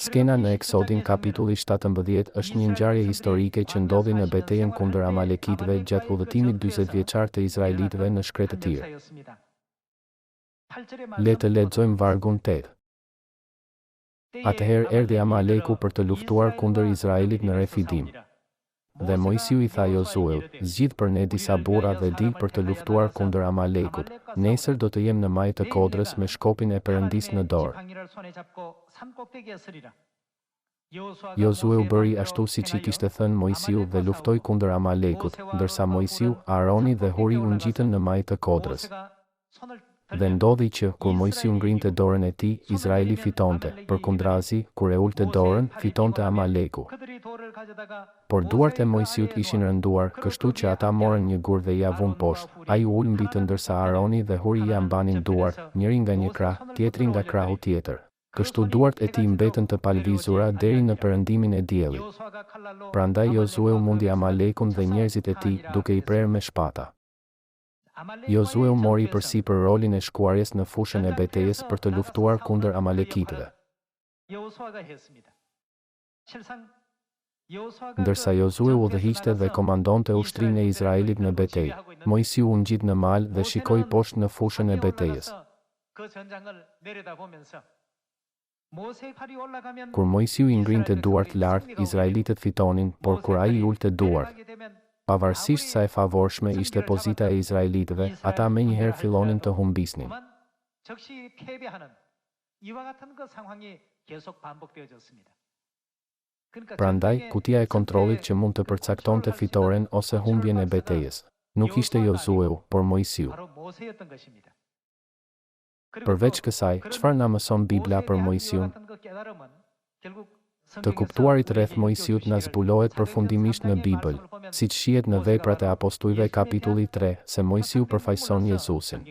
Skena në Eksodin kapitulli 17 është një ngjarje historike që ndodhi në betejën kundër Amalekitëve gjatë udhëtimit 40 vjeçar të Izraelitëve në shkretë të tir. Le të lexojmë vargun 8. Atëherë erdhi Amaleku për të luftuar kundër Izraelit në Refidim. Dhe Mojsiu i tha Josueut, zgjidh për ne disa burra dhe dil për të luftuar kundër Amalekut. Nesër do të jem në majë të kodrës me shkopin e Perëndisë në dorë. Josue u bëri ashtu siç i kishte thënë Mojsiu dhe luftoi kundër Amalekut, ndërsa Mojsiu, Aroni dhe Huri u ngjitën në majë të kodrës. Dhe ndodhi që, kur Mojsiu ngrinte dorën e tij, Izraeli fitonte, përkundrazi, kur e ulte dorën, fitonte Amaleku. Por duart e Mojsiut ishin rënduar, kështu që ata morën një gur dhe ia vun poshtë. Ai u ul mbi të ndërsa Aroni dhe Huri ia mbanin duart, njëri nga një krah, tjetri nga krahu tjetër. Kështu duart e tij mbetën të palvizura deri në perëndimin e diellit. Prandaj Josue u mundi Amalekun dhe njerëzit e tij, duke i prerë me shpata. Josue u mori përsipër rolin e shkuarjes në fushën e betejës për të luftuar kundër Amalekitëve. Ndërsa Josue udhëhiqte dhe komandonte ushtrinë e Izraelit në betejë, Mojsiu u ngjit në mal dhe shikoi poshtë në fushën e betejës. Kur Mojsiu i ngrinte duart lart, Izraelitët fitonin, por kur ai i ulte duart, pavarësisht sa e favorshme ishte pozita e Izraelitëve, ata menjëherë fillonin të humbisnin. Prandaj, kutia e kontrollit që mund të përcaktonte fitoren ose humbjen e betejës, nuk ishte Josueu, por Mojsiu. Përveç kësaj, çfarë na mëson Bibla për Mojsiun? Të kuptuarit rreth Mojsiut na zbulohet përfundimisht në Bibël, siç shihet në Veprat e Apostujve kapitulli 3, se Mojsiu përfaqëson Jezusin.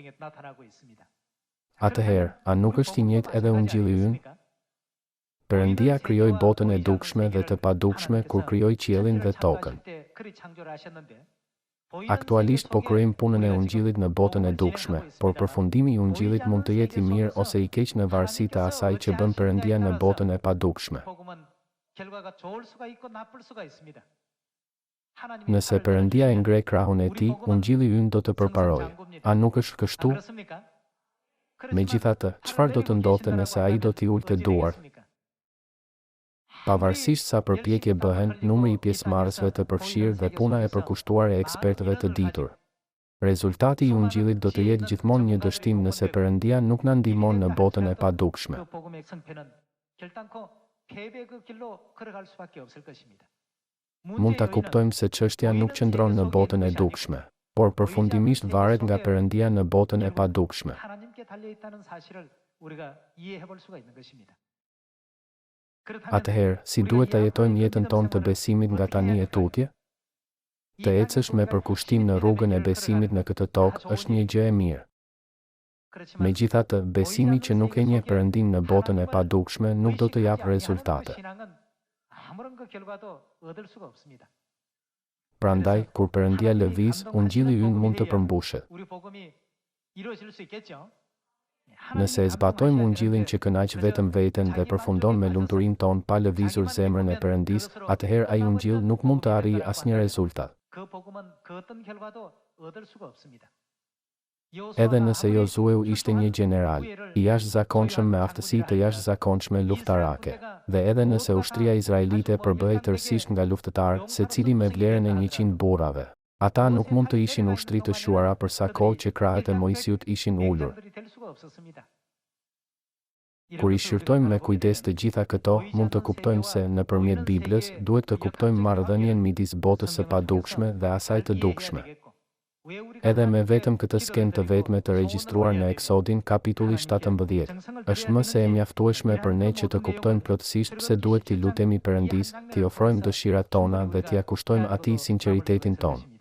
Atëherë, a nuk është i njëjtë edhe Ungjilli ynë? Perëndia krijoi botën e dukshme dhe të padukshme kur krijoi qiellin dhe tokën. Aktualisht po kryejmë punën e Ungjillit në botën e dukshme, por përfundimi i Ungjillit mund të jetë i mirë ose i keq në varësi të asaj që bën Perëndia në botën e padukshme. Nëse Perëndia e ngre krahun e tij, Ungjilli ynë do të përparojë. A nuk është kështu? Megjithatë, çfarë do të ndodhte nëse ai do t'i ulte duart? Pavarësisht sa përpjekje bëhen, numri i pjesëmarrësve të përfshirë dhe puna e përkushtuar e ekspertëve të ditur, rezultati i Ungjillit do të jetë gjithmonë një dështim nëse Perëndia nuk na ndihmon në botën e padukshme. Mund ta kuptojmë se çështja nuk qëndron në botën e dukshme, por përfundimisht varet nga Perëndia në botën e padukshme. Atëherë, si duhet ta jetojmë jetën tonë të besimit nga tani e tutje? Të ecësh me përkushtim në rrugën e besimit në këtë tokë është një gjë e mirë. Megjithatë, besimi që nuk e njeh Perëndin në botën e padukshme nuk do të japë rezultate. Prandaj, kur Perëndia lëviz, Ungjilli ynë mund të përmbushet. Nëse e zbatojmë Ungjillin që kënaq vetëm veten dhe përfundon me lumturinë tonë pa lëvizur zemrën e Perëndisë, atëherë ai Ungjill nuk mund të arrijë asnjë rezultat. Edhe nëse Josueu ishte një gjeneral, i jashtëzakonshëm me aftësi të jashtëzakonshme luftarake, dhe edhe nëse ushtria izraelite përbëhej tërësisht nga luftëtarë, secili me vlerën e 100 burrave, ata nuk mund të ishin ushtri të shuara për sa kohë që krahët e Mojsiut ishin ulur. Kur i shqyrtojmë me kujdes të gjitha këto, mund të kuptojmë se, nëpërmjet Biblës, duhet të kuptojmë marrëdhënien midis botës së padukshme dhe asaj të dukshme. Edhe me vetëm këtë skenë të vetme të regjistruar në Eksodin kapitulli 17, është më se e mjaftueshme për ne që të kuptojmë plotësisht pse duhet t'i lutemi Perëndisë, t'i ofrojmë dëshirat tona dhe t'i kushtojmë atij sinqeritetin tonë.